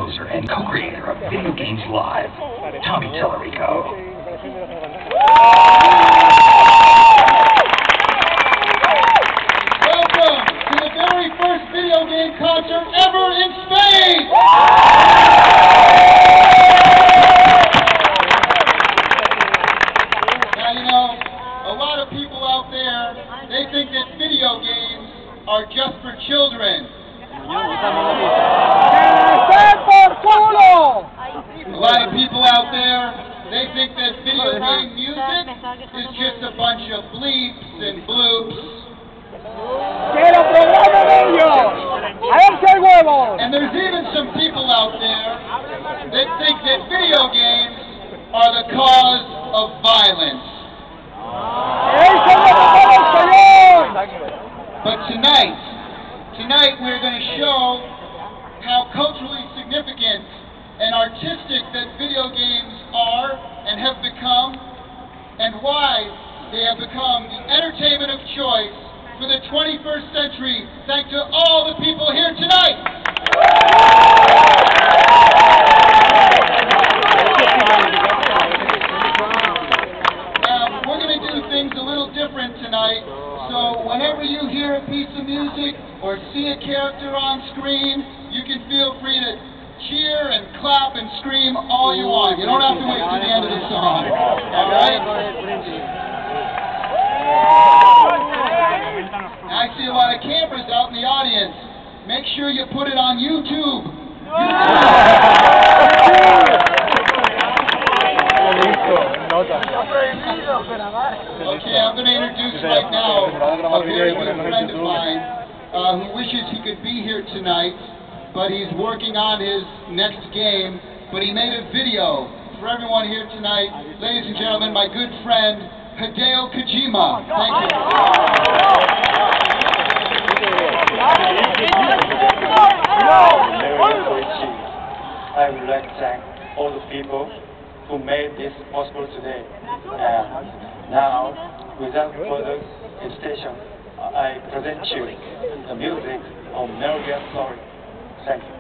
composer and co-creator of Video Games Live, Tommy Tellerico. Welcome to the very first video game concert ever in Spain! Now, you know, a lot of people out there, they think that video games are just for children. A lot of people out there, they think that video game music is just a bunch of bleeps and bloops. And there's even some people out there that think that video games are the cause of violence. But tonight we're going to show how culturally significant and artistic that video games are and have become, and why they have become the entertainment of choice for the 21st century, thanks to all the people here tonight. Now, we're going to do things a little different tonight, so whenever you hear a piece of music or see a character on screen, you can feel free to cheer and clap and scream all you want. You don't have to wait till the end of the song. All right? I see a lot of cameras out in the audience. Make sure you put it on YouTube. Okay, I'm going to introduce right now a very good friend of mine who wishes he could be here tonight, but he's working on his next game. But he made a video for everyone here tonight. Ladies and gentlemen, my good friend, Hideo Kojima. Thank you. I would like to thank all the people who made this possible today. And now, without further hesitation, I present you the music of Melodious Story. Thank you.